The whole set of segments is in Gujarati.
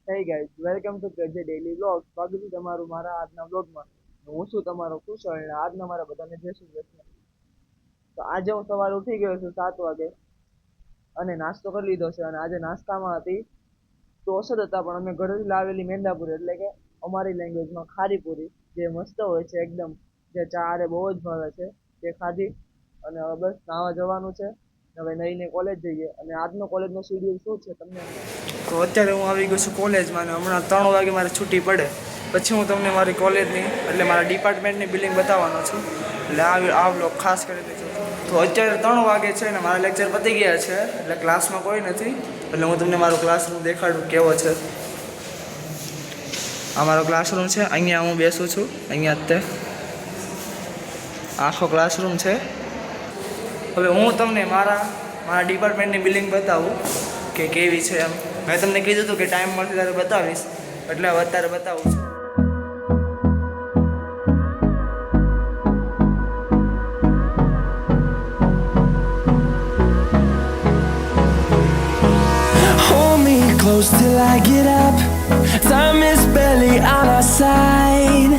Hey guys, welcome to KJ Daily Vlog. સ્વાગત છે તમારું મારા આજના વ્લોગમાં. હું છું તમારો કુશળ અને આજના મારા બધાને જય શ્રી કૃષ્ણ. તો આજે હું સવારે ઉઠી ગયો છું 7 વાગે અને નાસ્તો કરી લીધો છે અને આજે નાસ્તામાં હતી ઢોસા હતા પણ અમે ઘરેથી લાવેલી મેંદાપુરી એટલે કે અમારી લેંગ્વેજમાં ખારીપુરી જે મસ્ત હોય છે એકદમ જે ચારે બહુ જ ભાવે છે તે ખાધી અને હવે બસ નાવા જવાનું છે. હવે નઈને કોલેજ જઈએ અને આજનો કોલેજનો શેડ્યુલ શું છે તમને તો અત્યારે હું આવી ગયો છું કોલેજમાં અને હમણાં 3 વાગે મારે છૂટી પડે પછી હું તમને મારી કોલેજની એટલે મારા ડિપાર્ટમેન્ટની બિલ્ડિંગ બતાવવાનો છું એટલે આ વ્લોગ ખાસ કરી દેજો. તો અત્યારે 3 વાગે છે ને મારા લેક્ચર પતી ગયા છે એટલે ક્લાસમાં કોઈ નથી એટલે હું તમને મારો ક્લાસરૂમ દેખાડું કેવો છે. આ મારો ક્લાસરૂમ છે, અહીંયા હું બેસું છું, અહીંયા તે આખો ક્લાસરૂમ છે. હવે હું તમને મારા ડિપાર્ટમેન્ટની બિલ્ડિંગ બતાવું કે કેવી છે એમ. મેં તમને કીધું હતું કે ટાઈમ મળશે ત્યારે બતાવીશ એટલે હવે અત્યારે બતાવું છું. Hold me close till I get up. Time is barely on our side.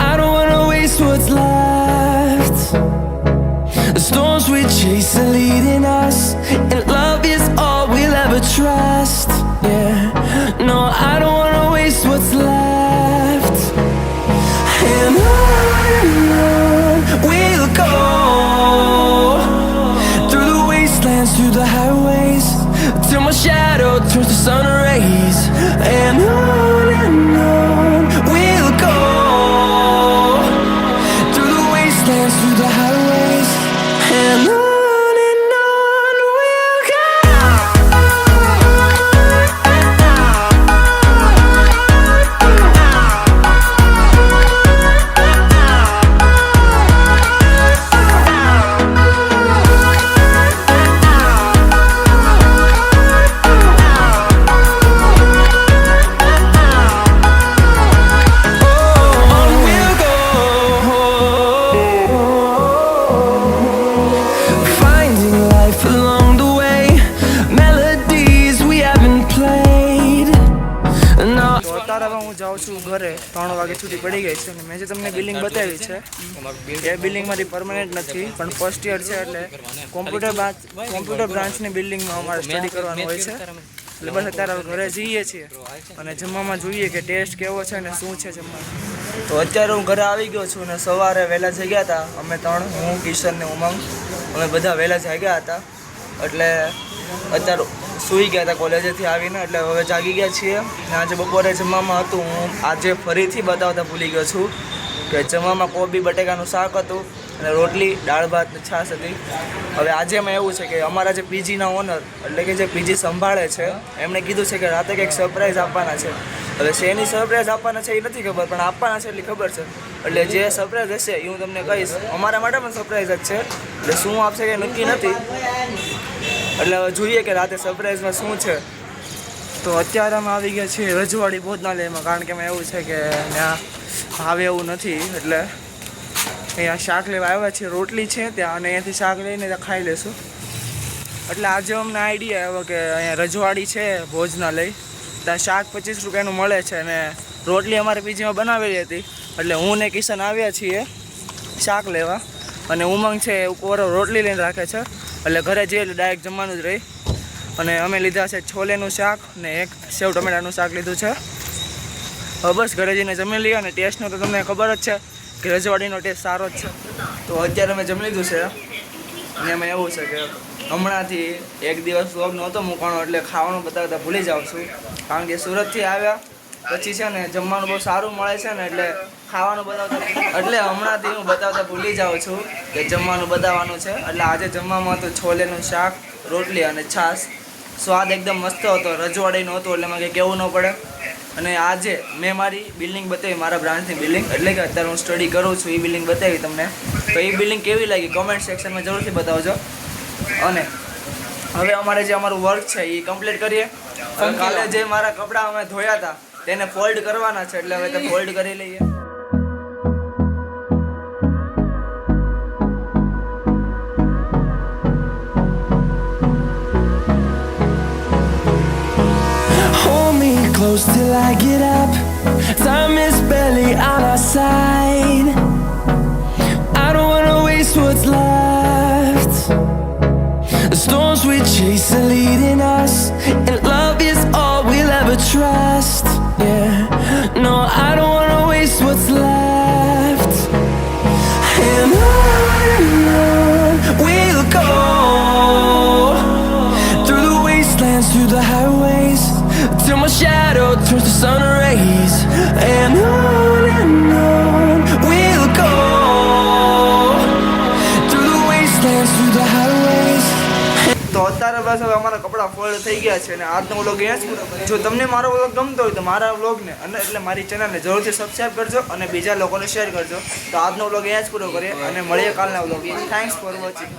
I don't wanna waste what's left. The storms we chase are leading us, and love is all we'll ever trust. Yeah, no, I don't wanna waste what's left. And on we'll go, through the wastelands, through the highways, till my shadow turns to sun rays. And on we'll go, through the wastelands, through the highways, and on we'll go. હું જાઉં છું ઘરે. 3 વાગે છૂટી પડી ગઈ છે અને મેં જે તમને બિલ્ડિંગ બતાવી છે એ બિલ્ડિંગ મારી પરમનન્ટ નથી પણ ફર્સ્ટ યર છે એટલે કોમ્પ્યુટર બ્રાન્ચની બિલ્ડિંગમાં અમારે સ્ટડી કરવાનું હોય છે એટલે બસ અત્યારે ઘરે જઈએ છીએ અને જમવામાં જોઈએ કે ટેસ્ટ કેવો છે અને શું છે જમવામાં. તો અત્યારે હું ઘરે આવી ગયો છું અને સવારે વહેલા જાગ્યા હતા અમે હું કિશન ને ઉમંગ અમે બધા વહેલા જાગ્યા હતા એટલે અત્યારે સૂઈ ગયા હતા કોલેજેથી આવીને એટલે હવે જાગી ગયા છીએ. અને આજે બપોરે જમવામાં હતું હું આજે ફરીથી બતાવતા ભૂલી ગયો છું કે જમવામાં કોબી બટેકાનું શાક હતું અને રોટલી દાળ ભાત ને છાશ હતી. હવે આજે એમાં એવું છે કે અમારા જે પીજીના ઓનર એટલે કે જે પીજી સંભાળે છે એમણે કીધું છે કે રાતે કંઈક સરપ્રાઈઝ આપવાના છે. હવે શેની સરપ્રાઈઝ આપવાના છે એ નથી ખબર પણ આપવાના છે એટલી ખબર છે એટલે જે સરપ્રાઈઝ હશે એ હું તમને કહીશ. અમારા માટે પણ સરપ્રાઈઝ જ છે એટલે શું આપશે કે નક્કી નથી એટલે હવે જોઈએ કે રાતે સરપ્રાઈઝમાં શું છે. તો અત્યારે અમે આવી ગયા છીએ રજવાડી ભોજનાલયમાં કારણ કે એમાં એવું છે કે ત્યાં ભાવે એવું નથી એટલે અહીંયા શાક લેવા આવ્યા છીએ. રોટલી છે ત્યાં અને અહીંયાથી શાક લઈને ત્યાં ખાઈ લેશું. એટલે આજે અમને આઈડિયા આવ્યો કે અહીંયા રજવાડી છે ભોજનાલય ત્યાં શાક 25 રૂપિયાનું મળે છે અને રોટલી અમારે પીજીમાં બનાવેલી હતી એટલે હું ને કિશન આવ્યા છીએ શાક લેવા અને ઉમંગ છે ઉપર રોટલી લઈને રાખે છે એટલે ઘરે જઈએ એટલે ડાયરેક્ટ જમવાનું જ રહી. અને અમે લીધા છે છોલેનું શાક ને એક સેવ ટમેટાનું શાક લીધું છે. હવે બસ ઘરે જઈને જમી લઈએ અને ટેસ્ટનો તો તમને ખબર જ છે કે રજવાડીનો ટેસ્ટ સારો જ છે. તો અત્યારે અમે જમી લીધું છે અને એમાં એવું છે કે હમણાંથી એક દિવસ વ્લોગ નહોતો મૂકવાનો એટલે ખાવાનું બતાવતા ભૂલી જાઉં છું કારણ કે સુરતથી આવ્યા પછી છે ને જમવાનું બહુ સારું મળે છે ને એટલે ખાવાનું બતાવતા એટલે હમણાંથી હું બતાવતા ભૂલી જાઉં છું કે જમવાનું બતાવવાનું છે. એટલે આજે જમવામાં હતું છોલેનું શાક રોટલી અને છાશ. સ્વાદ એકદમ મસ્ત હતો, રજવાડીનું હતું એટલે એમાં કંઈ કહેવું ન પડે. અને આજે મેં મારી બિલ્ડિંગ બતાવી મારા બ્રાન્ચની બિલ્ડિંગ એટલે કે અત્યારે હું સ્ટડી કરું છું એ બિલ્ડિંગ બતાવી તમને. તો એ બિલ્ડિંગ કેવી લાગી કમેન્ટ સેક્શનમાં જરૂરથી બતાવજો. અને હવે અમારે જે અમારું વર્ક છે એ કમ્પ્લીટ કરીએ. કાલે જે મારા કપડાં અમે ધોયા હતા તેને ફોલ્ડ કરવાના છે એટલે હવે તો ફોલ્ડ કરી લઈએ. Hold me close till I get up. Time is barely on our side. I don't wanna waste what's left. The storms we chase are leading us, and love is all we'll ever trust. Yeah, no, I don't wanna waste what's left. And on we'll go, through the wastelands, through the highways, till my shadow turns to sun rays. And on we'll go, through the wastelands, through the highways. તો અત્યારે બસ હવે અમારા કપડાં ફોલ્ડ થઈ ગયા છે અને આજનો વ્લોગ અહીંયા જ પૂરો કરીએ. જો તમને મારો વ્લોગ ગમતો હોય તો મારા વ્લોગને અને એટલે મારી ચેનલને જરૂરથી સબસ્ક્રાઈબ કરજો અને બીજા લોકોને શેર કરજો. તો આજનો વ્લોગ અહીંયા જ પૂરો કરીએ અને મળીએ કાલના વ્લોગમાં. Thanks for watching.